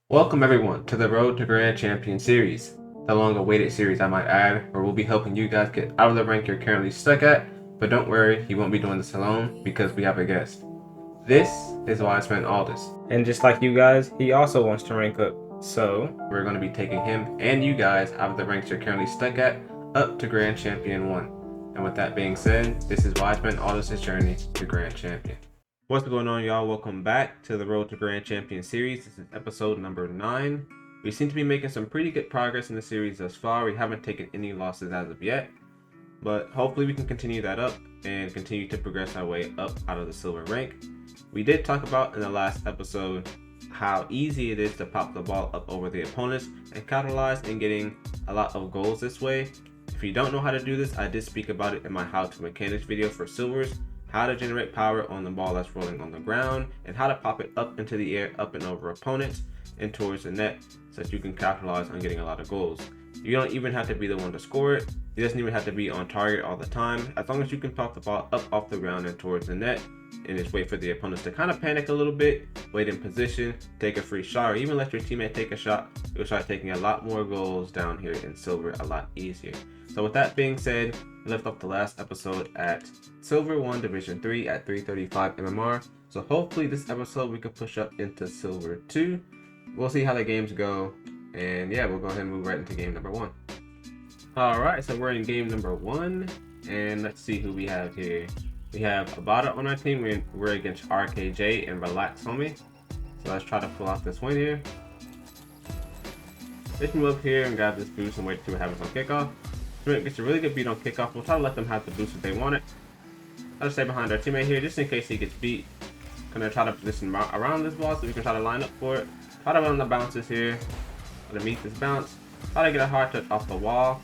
Welcome everyone to the Road to Grand Champion series, the long-awaited series I might add, where we'll be helping you guys get out of the rank you're currently stuck at, but don't worry, you won't be doing this alone because we have a guest. This is why I spent all this. And just like you guys, he also wants to rank up. So, we're going to be taking him and you guys out of the ranks you're currently stuck at, up to Grand Champion 1. And with that being said, this is why I spent all this journey to Grand Champion. What's going on, y'all? Welcome back to the Road to Grand Champion series. This is episode number 9. We seem to be making some pretty good progress in the series thus far. We haven't taken any losses as of yet, but hopefully we can continue that up and continue to progress our way up out of the silver rank. We did talk about in the last episode how easy it is to pop the ball up over the opponents and capitalize in getting a lot of goals this way. If you don't know how to do this, I did speak about it in my how to mechanics video for silvers, how to generate power on the ball that's rolling on the ground, and how to pop it up into the air, up and over opponents and towards the net so that you can capitalize on getting a lot of goals. You don't even have to be the one to score it. It doesn't even have to be on target all the time. As long as you can pop the ball up off the ground and towards the net and just wait for the opponents to kind of panic a little bit, wait in position, take a free shot, or even let your teammate take a shot, you'll start taking a lot more goals down here in silver a lot easier. So with that being said, we left off the last episode at Silver 1 Division 3 at 335 MMR. So hopefully this episode we can push up into Silver 2. We'll see how the games go. And yeah, we'll go ahead and move right into game number 1. Alright, so we're in game number 1. And let's see who we have here. We have Abada on our team. We're against RKJ and Relax Homie. So let's try to pull off this win here. Let's move up here and grab this boost and wait till we have us on kickoff. Gets a really good beat on kickoff. We'll try to let them have the boost if they want it. I'll stay behind our teammate here just in case he gets beat. Gonna try to position around this ball so we can try to line up for it. Try to run the bounces here. Try to meet this bounce. Try to get a hard touch off the wall.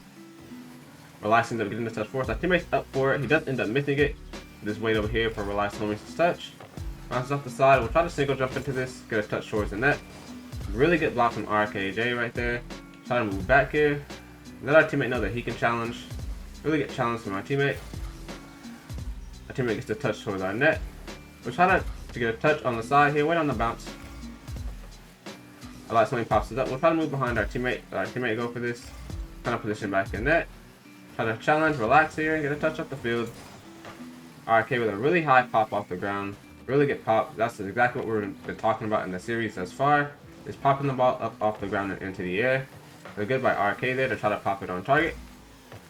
Relax ends up getting this touch for us. Our teammate's up for it. He does end up missing it. Just wait over here for Relax Homie's touch. Bounces off the side. We'll try to single jump into this. Get a touch towards the net. Really good block from RKJ right there. Try to move back here. Let our teammate know that he can challenge. Really get challenged from our teammate. Our teammate gets a touch towards our net. We're trying to get a touch on the side here. Wait on the bounce. Relax Homie pops it up. We'll try to move behind our teammate. Let our teammate go for this. Kind of position back in net. Try to challenge, relax here, and get a touch up the field. RK with a really high pop off the ground. Really get popped. That's exactly what we've been talking about in the series thus far. Is popping the ball up off the ground and into the air. They're good by RK there to try to pop it on target.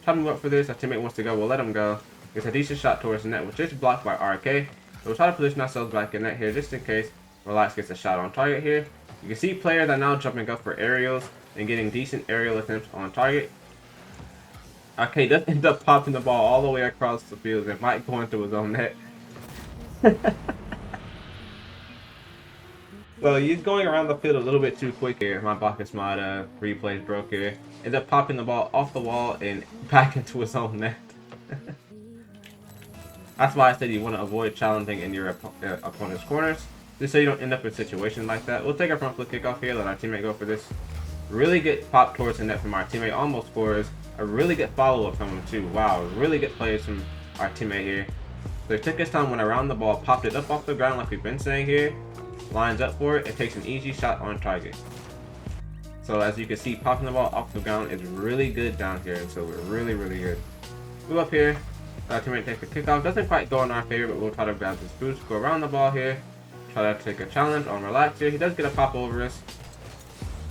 Try to move up for this. Our teammate wants to go. We'll let him go. Gets a decent shot towards the net, which is blocked by RK. So we'll try to position ourselves back in net here just in case Relax gets a shot on target here. You can see players are now jumping up for aerials and getting decent aerial attempts on target. RK does end up popping the ball all the way across the field and might go into his own net. So he's going around the field a little bit too quick here. My Bacchus mod replays broke here. Ends up popping the ball off the wall and back into his own net. That's why I said you want to avoid challenging in your opponent's corners, just so you don't end up in a situation like that. We'll take a front foot kickoff here. Let our teammate go for this. Really good pop towards the net from our teammate. Almost scores. A really good follow-up from him too. Wow, really good plays from our teammate here. So he took his time, went around the ball, popped it up off the ground like we've been saying here. Lines up for it and takes an easy shot on target. So as you can see, popping the ball off the ground is really good down here, and so we're really good. Move up here. Our teammate takes the kickoff. Doesn't quite go in our favor, but we'll try to grab this boost, go around the ball here. Try to take a challenge on Relax here. He does get a pop over us.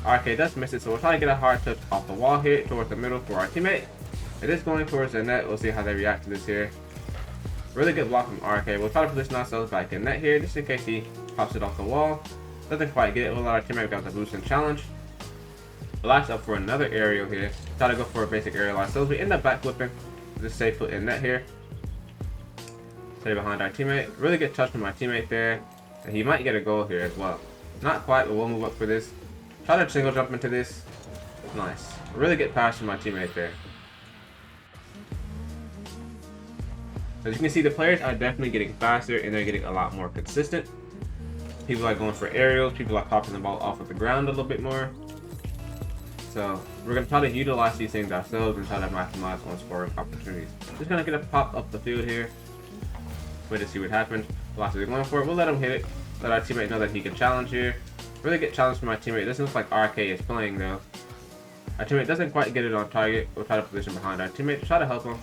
RK does miss it, so we'll try to get a hard touch off the wall here towards the middle for our teammate. It is going towards the net. We'll see how they react to this here. Really good block from RK. We'll try to position ourselves back in net here just in case he pops it off the wall. Doesn't quite get it. We'll let our teammate grab the boost and challenge. Relax up for another aerial here. Try to go for a basic aerial ourselves. We end up back flipping. Just stay put in net here. Stay behind our teammate. Really good touch from our teammate there. And he might get a goal here as well. Not quite, but we'll move up for this. Try to single jump into this. Nice. Really good pass from my teammate there. As you can see, the players are definitely getting faster and they're getting a lot more consistent. People are going for aerials. People are popping the ball off of the ground a little bit more. So we're going to try to utilize these things ourselves and try to maximize on scoring opportunities. Just going to get a pop up the field here. Wait to see what happens. Velocity going for it. We'll let him hit it. Let our teammate know that he can challenge here. Really good challenge from my teammate. This looks like RK is playing though. Our teammate doesn't quite get it on target. We'll try to position behind our teammate to try to help him.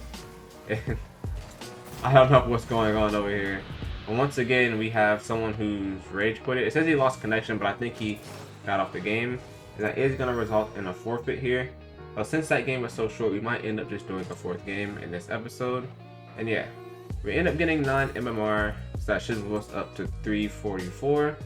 And I don't know what's going on over here. And once again, we have someone who's rage quit it. It says he lost connection, but I think he got off the game. And that is going to result in a forfeit here. But since that game was so short, we might end up just doing a 4th game in this episode. And yeah, we end up getting 9 MMR. So that should move us up to 344.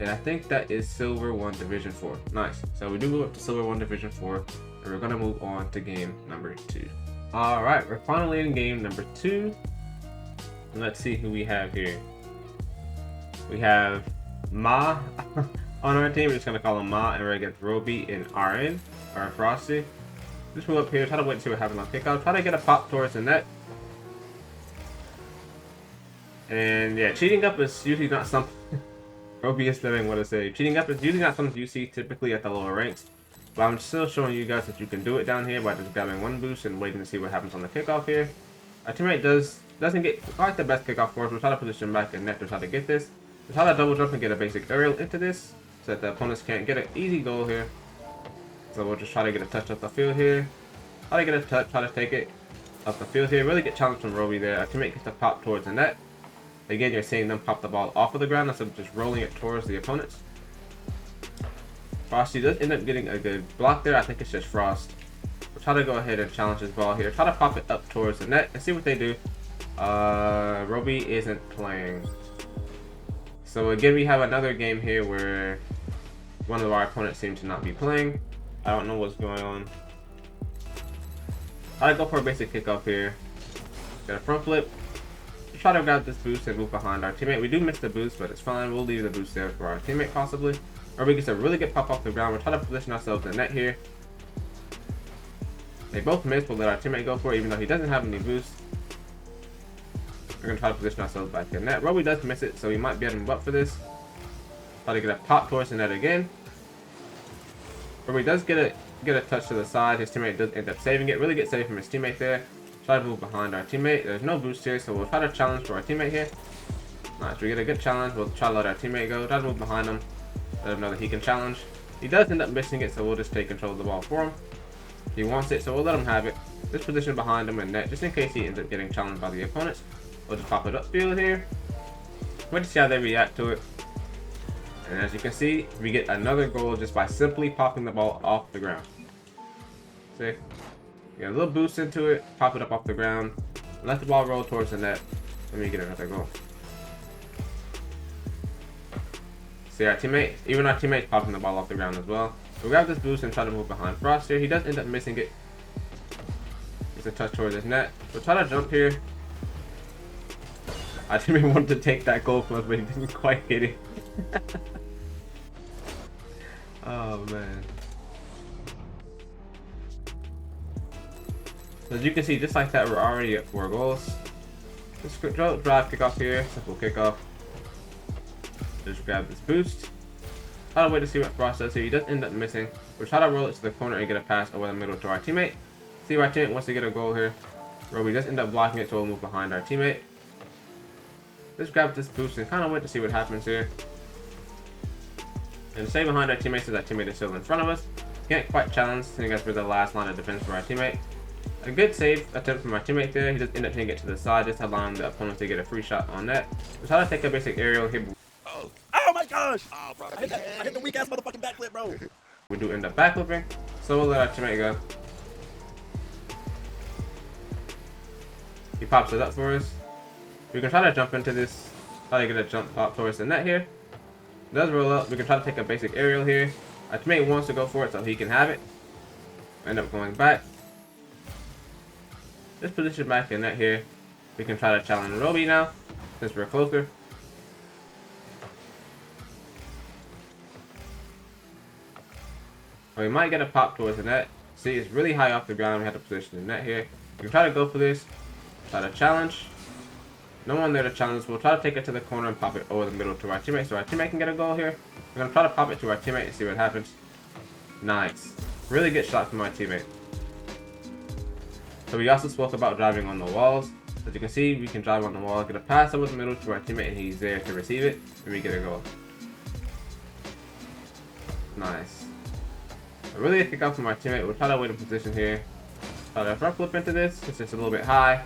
And I think that is Silver 1 Division 4. Nice. So we do move up to Silver 1 Division 4. And we're going to move on to game number 2. Alright, we're finally in game number 2. And let's see who we have here. We have Ma on our team. We're just going to call him Ma. And we're against Roby and RN, or Frosty. Just move up here. Try to wait and see what happens on kickoff. Try to get a pop towards the net. And yeah, cheating up is usually not something... Roby is living what to say. Cheating up is usually not something you see typically at the lower ranks. But I'm still showing you guys that you can do it down here by just grabbing 1 boost and waiting to see what happens on the kickoff here. Our teammate doesn't get quite the best kickoff for us. We'll try to position back in net to try to get this. We'll try to double jump and get a basic aerial into this so that the opponents can't get an easy goal here. So we'll just try to get a touch up the field here. Try to get a touch, try to take it up the field here. Really good challenge from Roby there. Our teammate gets to pop towards the net. Again, you're seeing them pop the ball off of the ground instead of just rolling it towards the opponents. Frosty does end up getting a good block there. I think it's just Frost. We'll try to go ahead and challenge this ball here. Try to pop it up towards the net and see what they do. Roby isn't playing. So again, we have another game here where one of our opponents seems to not be playing. I don't know what's going on. Try to go for a basic kickoff here. Get a front flip. Try to grab this boost and move behind our teammate. We do miss the boost, but it's fine. We'll leave the boost there for our teammate possibly. Or we get a really good pop off the ground. We'll try to position ourselves in the net here. They both miss. We'll let our teammate go for it, even though he doesn't have any boost. We're going to try to position ourselves back in net. Roby does miss it, so we might be able to move up for this. Try to get a pop towards the net again. Roby does get a touch to the side. His teammate does end up saving it. Really good save from his teammate there. Try to move behind our teammate. There's no boost here, so we'll try to challenge for our teammate here. Nice, we get a good challenge. We'll try to let our teammate go. Try to move behind him. Let him know that he can challenge. He does end up missing it, so we'll just take control of the ball for him. He wants it, so we'll let him have it. This position behind him in net, just in case he ends up getting challenged by the opponents. We'll just pop it upfield here. Wait to see how they react to it. And as you can see, we get another goal just by simply popping the ball off the ground. See? Get a little boost into it, pop it up off the ground, let the ball roll towards the net, and we get another goal. See our teammate, even our teammate's popping the ball off the ground as well. We'll grab this boost and try to move behind Frost here. He does end up missing it. It's a touch towards his net. We'll try to jump here. Our teammate wanted to take that goal from us, but he didn't quite hit it. Oh man. As you can see, just like that, we're already at 4 goals. Just drive kickoff here, simple kickoff. Just grab this boost. Try to wait to see what Frost does here. He does end up missing. We'll try to roll it to the corner and get a pass over the middle to our teammate. See if our teammate wants to get a goal here. Roby does end up blocking it, so we'll move behind our teammate. Just grab this boost and kind of wait to see what happens here. And stay behind our teammate so that teammate is still in front of us. Can't quite challenge, seeing as we're the last line of defense for our teammate. A good save attempt from our teammate there. He just ended up hitting it to the side, just allowing the opponent to get a free shot on net. We'll try to take a basic aerial here. Oh my gosh! Oh, bro, I hit the weak ass motherfucking backflip, bro. We do end up backflipping, so we'll let our teammate go. He pops it up for us. We can try to jump into this, try to get a jump pop towards the net here. It does roll up. We can try to take a basic aerial here. Our teammate wants to go for it so he can have it. End up going back. This position back in net here. We can try to challenge Roby now, since we're closer. Or we might get a pop towards the net. See, it's really high off the ground. We have to position the net here. We can try to go for this. Try to challenge. No one there to challenge. We'll try to take it to the corner and pop it over the middle to our teammate so our teammate can get a goal here. We're going to try to pop it to our teammate and see what happens. Nice. Really good shot from our teammate. So we also spoke about driving on the walls. As you can see, we can drive on the wall, get a pass over the middle to our teammate, and he's there to receive it, and we get a goal. Nice. A really good kickoff from our teammate. We'll try to wait in position here. Try to front flip into this. It's just a little bit high.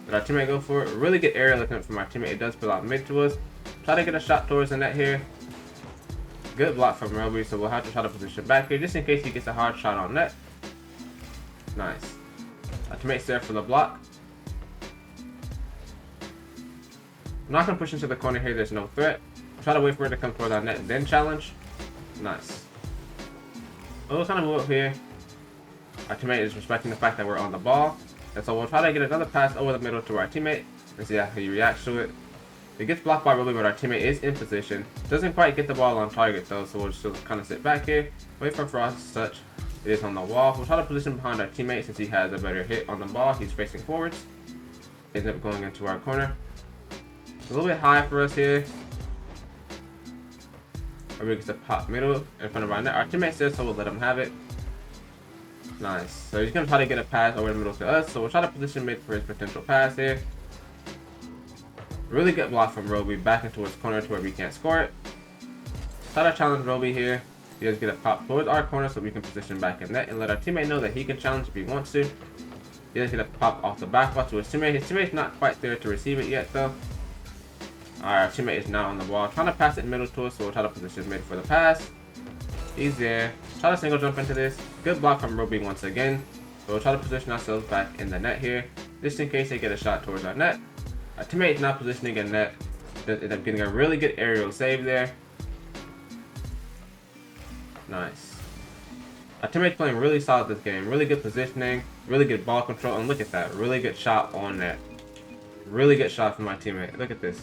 Let our teammate go for it. A really good aerial attempt from our teammate. It does pull out mid to us. Try to get a shot towards the net here. Good block from Roby, so we'll have to try to position back here just in case he gets a hard shot on net. Nice. Our teammate's there for the block. I'm not going to push into the corner here. There's no threat. Try to wait for it to come towards our net and then challenge. Nice. We'll kind of move up here. Our teammate is respecting the fact that we're on the ball. And so we'll try to get another pass over the middle to our teammate and see how he reacts to it. It gets blocked by Roby, but our teammate is in position. Doesn't quite get the ball on target though, so we'll just kind of sit back here, wait for Frost as such. It is on the wall. We'll try to position behind our teammate since he has a better hit on the ball. He's facing forwards. Ends up going into our corner. It's a little bit high for us here. Roby gets a pop middle in front of our net. Our teammate says so, we'll let him have it. Nice. So he's going to try to get a pass over the middle to us. So we'll try to position mid for his potential pass here. Really good block from Roby back into his corner to where we can't score it. Try to challenge Roby here. He does get a pop towards our corner so we can position back in net and let our teammate know that he can challenge if he wants to. He does get a pop off the back ball to his teammate. His teammate's not quite there to receive it yet though. Our teammate is now on the ball, trying to pass it middle to us, so we'll try to position mid for the pass. He's there. Try to single jump into this. Good block from Roby once again. So we'll try to position ourselves back in the net here, just in case they get a shot towards our net. Our teammate is not positioning in net. Does end up getting a really good aerial save there. Nice. Our teammate's playing really solid this game. Really good positioning, really good ball control, and look at that. Really good shot on net. Really good shot from my teammate. Look at this.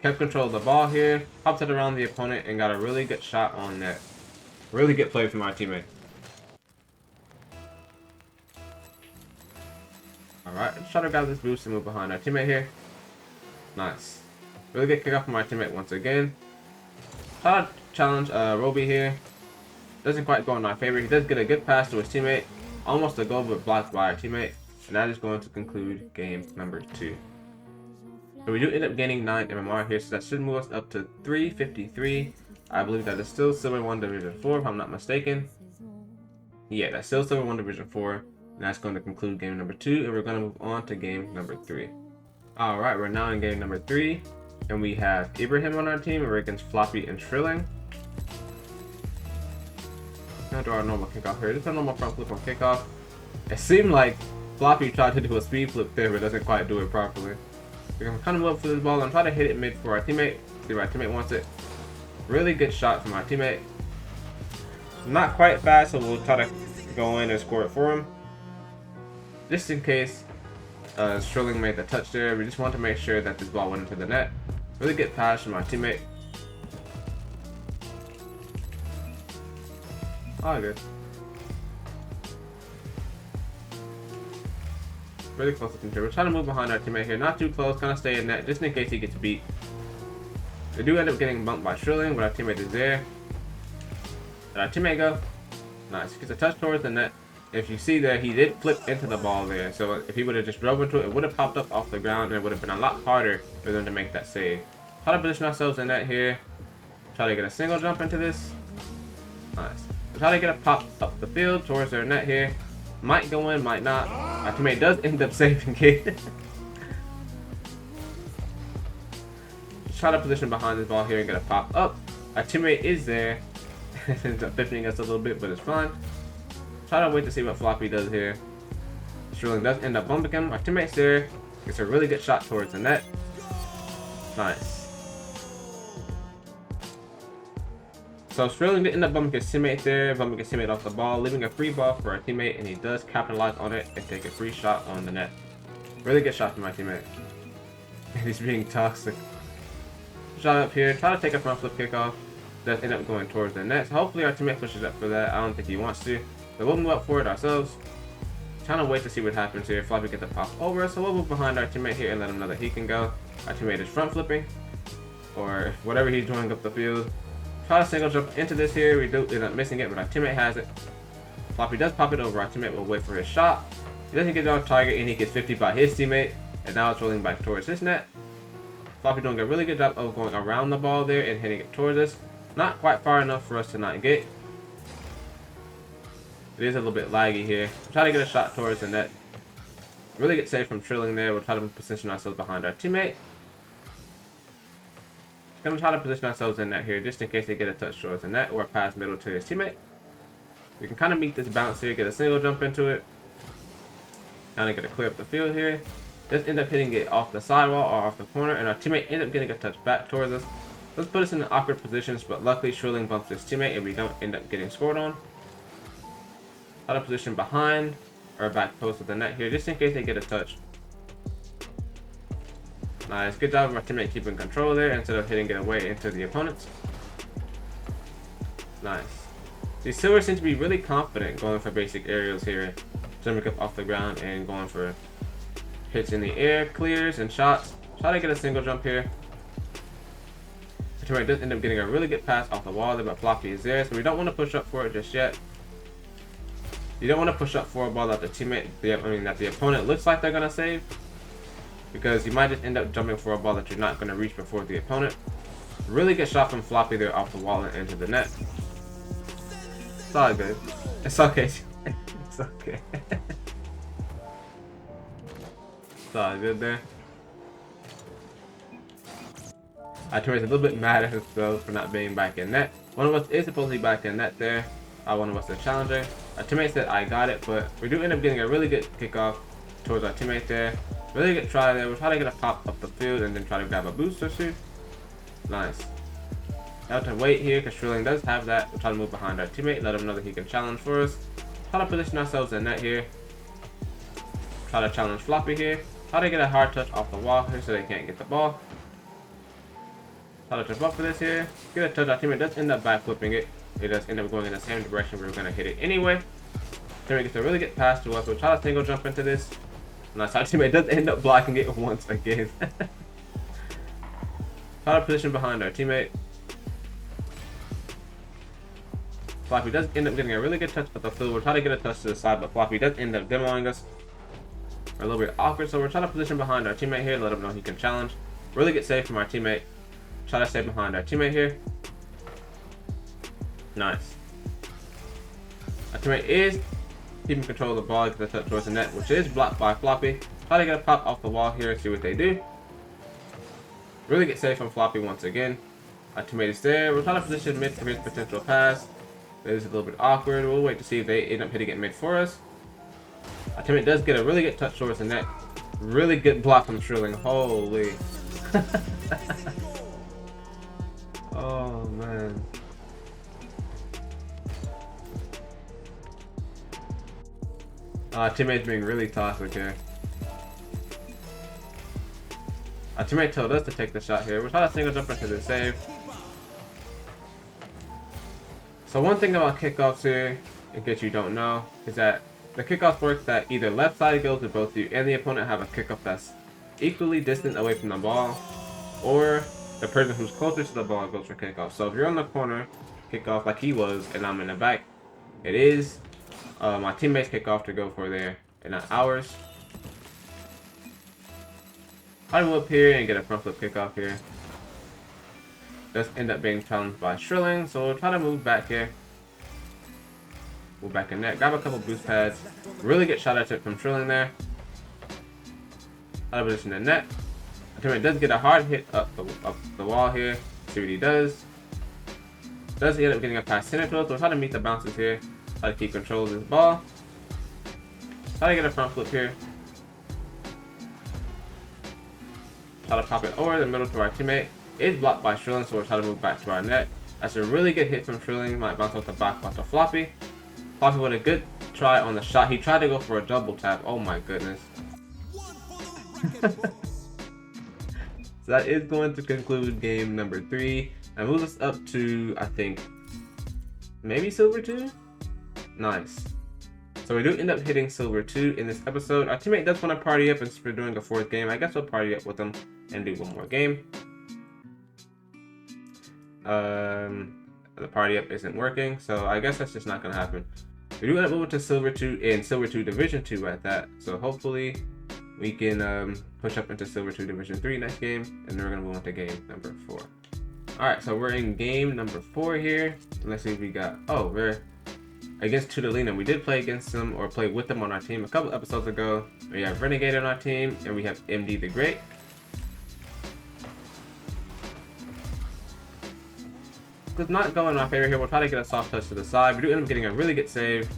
Kept control of the ball here, popped it around the opponent, and got a really good shot on net. Really good play from our teammate. Alright, let's try to grab this boost and move behind our teammate here. Nice. Really good kickoff from our teammate once again. Try to challenge Roby here. Doesn't quite go in our favor. He does get a good pass to his teammate. Almost a goal, but blocked by our teammate. And that is going to conclude game number 2. So we do end up gaining 9 MMR here, so that should move us up to 353. I believe that is still Silver 1 Division 4, if I'm not mistaken. Yeah, that's still Silver 1 Division 4. And that's going to conclude game number 2, and we're going to move on to game number 3. Alright, we're now in game number 3, and we have Ibrahim on our team, and we're against Floppy and Trilling. Now do our normal kickoff here. Just a normal front flip on kickoff. It seemed like Floppy tried to do a speed flip there, but doesn't quite do it properly. We're going to kind of move up for this ball and try to hit it mid for our teammate. See where our teammate wants it. Really good shot from our teammate. Not quite fast, so we'll try to go in and score it for him. Just in case Trilling made the touch there, we just want to make sure that this ball went into the net. Really good pass from our teammate. All good. Really close to control. We're trying to move behind our teammate here. Not too close, kind of stay in net, just in case he gets beat. We do end up getting bumped by Trilling, but our teammate is there. Let our teammate go. Nice. Gets a touch towards the net. If you see there, he did flip into the ball there. So if he would have just drove into it, it would have popped up off the ground, and it would have been a lot harder for them to make that save. Try to position ourselves in net here. Try to get a single jump into this. Nice. We'll try to get a pop up the field towards their net here. Might go in, might not. Our teammate does end up saving it. Just try to position behind this ball here and get a pop up. Our teammate is there. Ends up pivoting us a little bit, but it's fine. Try to wait to see what Floppy does here. Sterling does end up bumping him. Our teammate's there. Gets a really good shot towards the net. Nice. So Sterling did end up bumping his teammate there, bumping his teammate off the ball, leaving a free ball for our teammate, and he does capitalize on it and take a free shot on the net. Really good shot from my teammate. He's being toxic. Shot up here, try to take a front flip kickoff. Does end up going towards the net. So hopefully our teammate pushes up for that. I don't think he wants to. So we'll move up for it ourselves. Trying to wait to see what happens here. Floppy gets the pop over, so we'll move behind our teammate here and let him know that he can go. Our teammate is front flipping, or whatever he's doing up the field. Try to single jump into this here. We do end up missing it, but our teammate has it. Floppy does pop it over. Our teammate will wait for his shot. He doesn't get it on target, and he gets 50 by his teammate. And now it's rolling back towards his net. Floppy doing a really good job of going around the ball there and hitting it towards us. Not quite far enough for us to not get. It is a little bit laggy here. We'll try to get a shot towards the net. Really get safe from trilling there. We'll try to position ourselves behind our teammate. Gonna try to position ourselves in net here just in case they get a touch towards the net or a pass middle to his teammate. We can kind of meet this bounce here, get a single jump into it. Kind of get a clear up the field here. Just end up hitting it off the sidewall or off the corner, and our teammate ends up getting a touch back towards us. Let's put us in awkward positions, but luckily Shrilling bumps his teammate and we don't end up getting scored on. Out of position behind or back post of the net here, just in case they get a touch. Nice, good job of our teammate keeping control there instead of hitting it away into the opponents. Nice. These Silver seem to be really confident going for basic aerials here. Jumping up off the ground and going for hits in the air, clears, and shots. Try to get a single jump here. The teammate does end up getting a really good pass off the wall there, but Floppy is there, so we don't want to push up for it just yet. You don't want to push up for a ball that that the opponent looks like they're gonna save, because you might just end up jumping for a ball that you're not gonna reach before the opponent. Really good shot from Floppy there off the wall and into the net. It's all good. It's okay. It's okay. It's all good there. Our teammate's a little bit mad at himself for not being back in net. One of us is supposed to be back in net there. One of us the challenger. Our teammate said I got it, but we do end up getting a really good kickoff towards our teammate there. Really good try there. We'll try to get a pop up the field and then try to grab a boost or two. Nice. Now to wait here because Shrilling does have that. We'll try to move behind our teammate, let him know that he can challenge for us. Try to position ourselves in net here. Try to challenge Floppy here. Try to get a hard touch off the wall here so they can't get the ball. Try to jump up for this here. Get a touch. Our teammate does end up back flipping it. It does end up going in the same direction we were going to hit it anyway. Teammate gets a really good pass to us. We'll try to single jump into this. Nice. Our teammate does end up blocking it once again. Try to position behind our teammate. Floppy does end up getting a really good touch at the field. We'll try to get a touch to the side, but Floppy does end up demoing us. We're a little bit awkward, so we're trying to position behind our teammate here, let him know he can challenge. Really get safe from our teammate. Try to stay behind our teammate here. Nice. Our teammate is keeping control of the ball, gets a touch towards the net, which is blocked by Floppy. Try to get a pop off the wall here and see what they do. Really get safe from Floppy once again. Our teammate is there. We're trying to position mid for his potential pass. It is a little bit awkward. We'll wait to see if they end up hitting it mid for us. Our teammate does get a really good touch towards the net. Really good block from Shrilling. Holy. Oh man. Our teammate's being really toxic here. Our teammate told us to take the shot here. We're trying to single jump into the save. So one thing about kickoffs here, in case you don't know, is that the kickoff works that either left side goes to both you and the opponent have a kickoff that's equally distant away from the ball, or the person who's closest to the ball goes for kickoff. So if you're on the corner, kickoff like he was, and I'm in the back, it is my teammate's kickoff to go for there, and not ours. I move up here and get a front flip kickoff here. Does end up being challenged by Shrilling, so we'll try to move back here. Move back in net, grab a couple boost pads. Really get shot at it from Shrilling there. Out of position in net. Our teammate does get a hard hit up the wall here. See what he does. Does end up getting a pass center to us, so we'll try to meet the bounces here. Try to keep control of this ball. Try to get a front flip here. Try to pop it over the middle to our teammate. It's blocked by Shrilling, so we'll try to move back to our net. That's a really good hit from Shrilling. Might bounce off the back off the Floppy. Floppy with a good try on the shot. He tried to go for a double tap. Oh my goodness. So that is going to conclude game number 3. And moves us up to, I think, maybe Silver 2? Nice. So we do end up hitting Silver 2 in this episode. Our teammate does want to party up, and since we're doing a 4th game, I guess we'll party up with him and do one more game. The party up isn't working, so I guess that's just not going to happen. We do end up moving to Silver 2 in Silver 2 Division 2 at that, so hopefully we can push up into Silver 2 Division 3 next game, and then we're going to move on to game number 4. Alright, so we're in game number 4 here. Let's see if we got... Oh, we're against Tudolina. We did play against them, or play with them on our team a couple episodes ago. We have Renegade on our team, and we have MD the Great. It's not going in our favor here. We'll try to get a soft touch to the side. We do end up getting a really good save.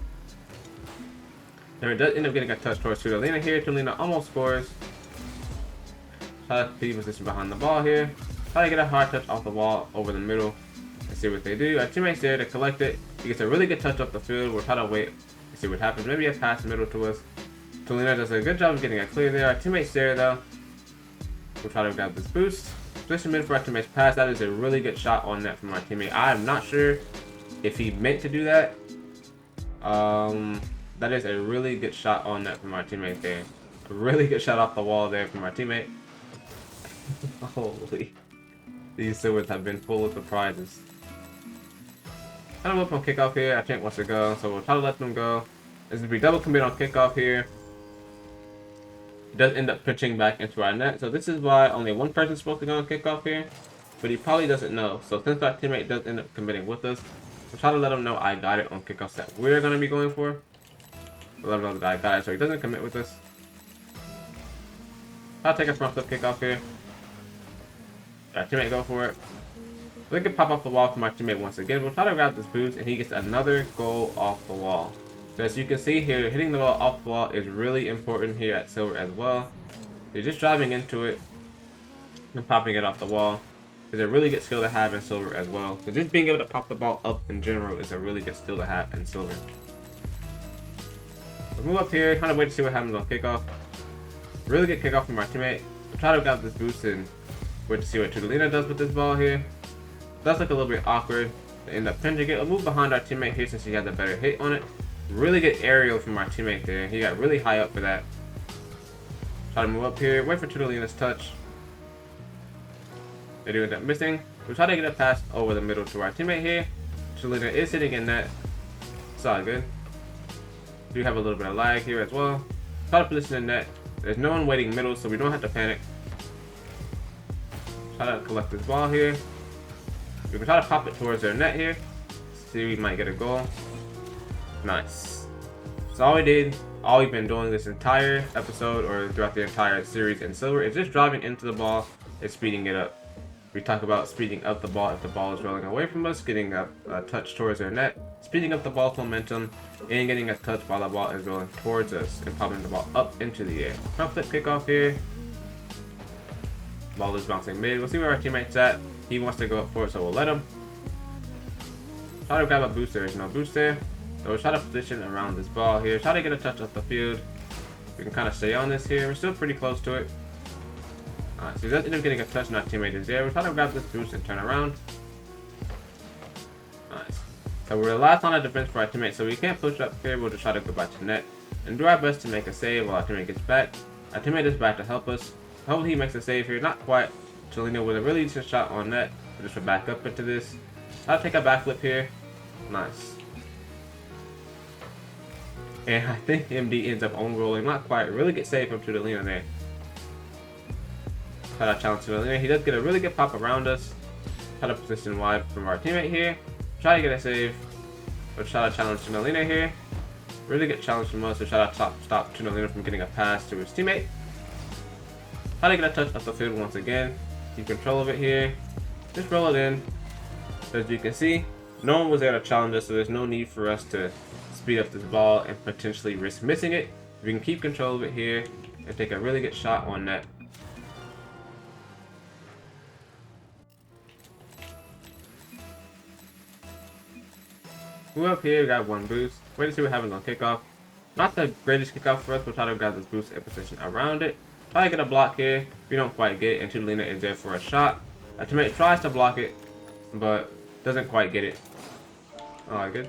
And it does end up getting a touch towards Tudolina here. Tudolina almost scores. Try to be position behind the ball here. Try to get a hard touch off the wall over the middle. Let's see what they do. Our teammate's there to collect it. He gets a really good touch off the field. We'll try to wait and see what happens. Maybe a pass middle to us. Tudolina does a good job of getting a clear there. Our teammate's there though. We'll try to grab this boost. Position mid for our teammate's pass. That is a really good shot on net from our teammate. I am not sure if he meant to do that. That is a really good shot on net from our teammate there. A really good shot off the wall there from our teammate. Holy. These silvers have been full of surprises. Kind of up on kickoff here. Our teammate wants to go, so we'll try to let them go. This will be double commit on kickoff here. Does end up pitching back into our net, so this is why only one person is supposed to go on kickoff here, but he probably doesn't know. So since our teammate does end up committing with us, we'll try to let him know I got it on kickoffs that we're going to be going for. We'll let him know that I got it so he doesn't commit with us. I'll take a front flip kickoff here. Our teammate go for it. We can pop off the wall from our teammate once again. We'll try to grab this boost, and he gets another goal off the wall. So as you can see here, hitting the ball off the wall is really important here at silver as well. You're just driving into it and popping it off the wall is a really good skill to have in silver as well. So just being able to pop the ball up in general is a really good skill to have in silver. We'll move up here, kind of wait to see what happens on kickoff. Really good kickoff from our teammate. We'll try to grab this boost and wait to see what Tudolina does with this ball here. Does look a little bit awkward. They end up pinching it. We'll move behind our teammate here since he has a better hit on it. Really good aerial from our teammate there. He got really high up for that. Try to move up here. Wait for Tudolina's touch. They do end up missing. We'll try to get a pass over the middle to our teammate here. Tudolina is sitting in net. It's all good. We do have a little bit of lag here as well. Try to position in net. There's no one waiting middle, so we don't have to panic. Try to collect this ball here. We can try to pop it towards their net here. See if we might get a goal. Nice. So all we've been doing this entire episode or throughout the entire series in silver is just driving into the ball and speeding it up. We talk about speeding up the ball if the ball is rolling away from us, getting a touch towards their net, speeding up the ball's momentum, and getting a touch while the ball is rolling towards us and popping the ball up into the air. Front flip kickoff here. Ball is bouncing mid. We'll see where our teammate's at. He wants to go up for it, so we'll let him. Try to grab a boost. There's no boost there. So we'll try to position around this ball here. Try to get a touch off the field. We can kind of stay on this here. We're still pretty close to it. Alright, so he does end up getting a touch and our teammate is there. We'll try to grab this boost and turn around. Nice. So we're the last line of defense for our teammate, so we can't push up here. We'll just try to go back to net and do our best to make a save while our teammate gets back. Our teammate is back to help us. Hopefully he makes a save here. Not quite. Tudolina with a really decent shot on net. We'll just back up into this. I'll take a backflip here. Nice. And I think MD ends up on rolling. Not quite. Really good save from Tudolina there. Try to challenge Tudolina. He does get a really good pop around us. Try to position wide from our teammate here. Try to get a save. We'll try to challenge Tudolina here. Really good challenge from us. We'll try to stop Tudolina from getting a pass to his teammate. Try to get a touch up the field once again. Keep control of it here. Just roll it in. So as you can see, no one was there to challenge us, so there's no need for us to speed up this ball and potentially risk missing it. We can keep control of it here and take a really good shot on net. Move up here, we got one boost. Wait to see what happens on kickoff. Not the greatest kickoff for us. We'll try to grab this boost and position around it. Try to get a block here. We don't quite get it, and Tudolina is there for a shot. Our teammate tries to block it, but doesn't quite get it. Alright, good.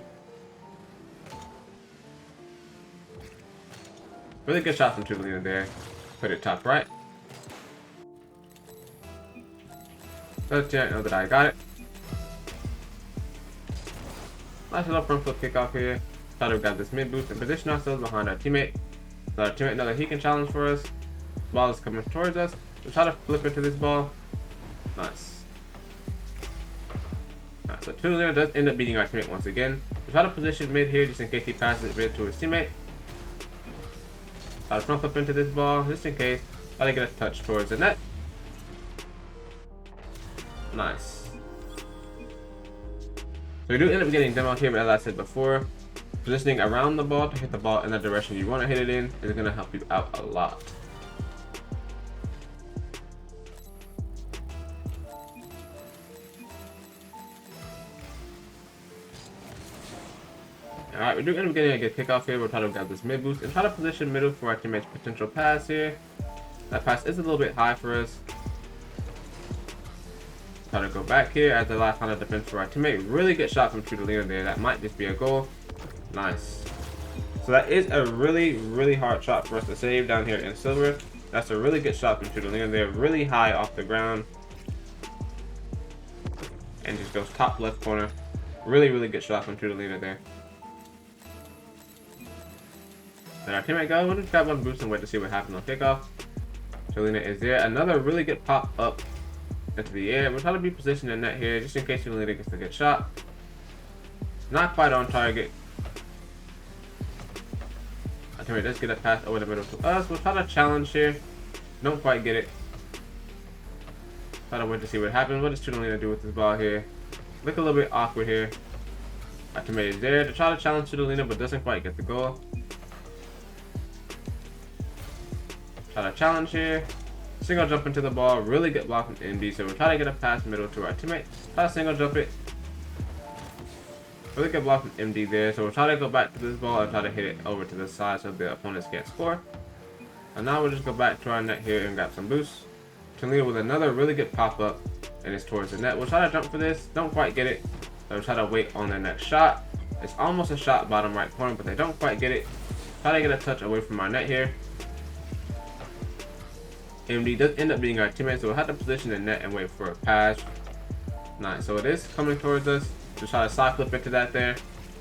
Really good shot from Tudolina there. Put it top right. Let the know that I got it. Nice little front flip kickoff here. Try to grab this mid boost and position ourselves behind our teammate. Let our teammate know that he can challenge for us. Ball is coming towards us. We'll try to flip into this ball. Nice. Tulina does end up beating our teammate once again. We try to position mid here just in case he passes it mid to his teammate. Try to front flip into this ball just in case. Try to get a touch towards the net. Nice. So we do end up getting demoed here, but as I said before, positioning around the ball to hit the ball in the direction you want to hit it in is going to help you out a lot. Alright, we do end up getting a good kickoff here. We'll try to grab this mid boost and try to position middle for our teammate's potential pass here. That pass is a little bit high for us. Try to go back here as the last line of defense for our teammate. Really good shot from Tulina there. That might just be a goal. Nice. So that is a really hard shot for us to save down here in silver. That's a really good shot from Tulina there. Really high off the ground. And just goes top left corner. Really good shot from Tulina there. Let our teammate go. We'll just grab one boost and wait to see what happens on kickoff. Tulina is there. Another really good pop up into the air. We'll try to be positioned in net here just in case Tulina gets a good shot. Not quite on target. Our teammate does get a pass over the middle to us. We'll try to challenge here. Don't quite get it. Try to wait to see what happens. What does Tulina do with this ball here? Look a little bit awkward here. Our teammate is there to try to challenge Tulina, but doesn't quite get the goal. Try to challenge here. Single jump into the ball. Really good block from MD. So we'll try to get a pass middle to our teammate. Try to single jump it. Really good block from MD there. So we'll try to go back to this ball and try to hit it over to the side so the opponents can't score. And now we'll just go back to our net here and grab some boosts. Tulina with another really good pop up. And it's towards the net. We'll try to jump for this. Don't quite get it. So we'll try to wait on their next shot. It's almost a shot bottom right corner, but they don't quite get it. Try to get a touch away from our net here. MD does end up being our teammate, so we'll have to position the net and wait for a pass. Nice. So it is coming towards us. Just try to side flip into that there.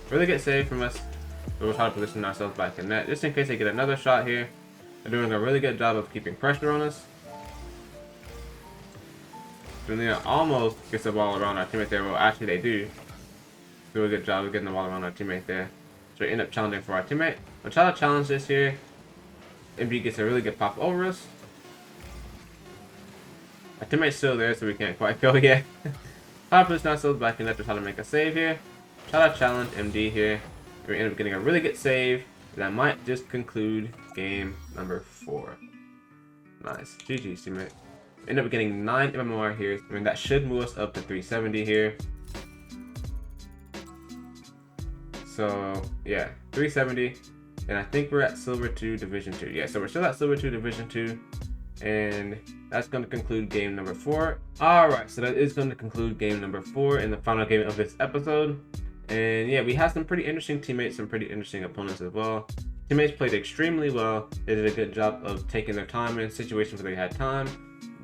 Really good save from us. So we'll try to position ourselves back in net just in case they get another shot here. They're doing a really good job of keeping pressure on us. Tulina almost gets the ball around our teammate there. Well, actually they do. Do a good job of getting the ball around our teammate there. So we end up challenging for our teammate. We'll try to challenge this here. MD gets a really good pop over us. Our teammate's still there, so we can't quite go yet. Try to position ourselves back in net to try to make a save here. Try to challenge MD here. We end up getting a really good save. And that might just conclude game number 4. Nice. GG's, teammate. End up getting 9 MMR here. I mean, that should move us up to 370 here. So, yeah, 370. And I think we're at Silver 2 Division 2. Yeah, so we're still at Silver 2 Division 2. And that's going to conclude game number 4. Alright, so that is going to conclude game number 4 in the final game of this episode. And yeah, we had some pretty interesting teammates, some pretty interesting opponents as well. Teammates played extremely well. They did a good job of taking their time in situations where they had time.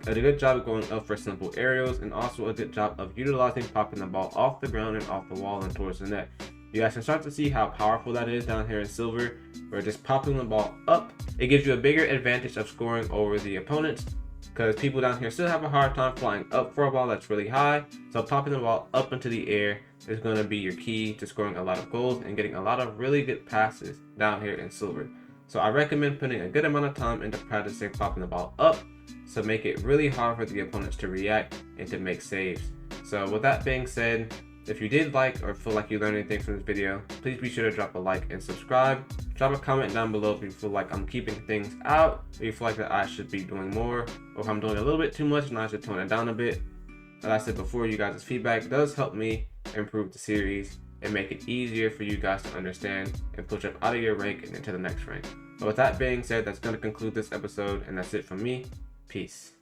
They did a good job of going up for simple aerials, and also a good job of utilizing popping the ball off the ground and off the wall and towards the net. You guys can start to see how powerful that is down here in silver, where just popping the ball up, it gives you a bigger advantage of scoring over the opponents, because people down here still have a hard time flying up for a ball that's really high. So popping the ball up into the air is going to be your key to scoring a lot of goals and getting a lot of really good passes down here in silver. So I recommend putting a good amount of time into practicing popping the ball up, so make it really hard for the opponents to react and to make saves. So with that being said, if you did like or feel like you learned anything from this video, please be sure to drop a like and subscribe. Drop a comment down below if you feel like I'm keeping things out, or you feel like that I should be doing more, or if I'm doing a little bit too much and I should tone it down a bit. As I said before, you guys' feedback does help me improve the series and make it easier for you guys to understand and push up out of your rank and into the next rank. But with that being said, that's going to conclude this episode, and that's it from me. Peace.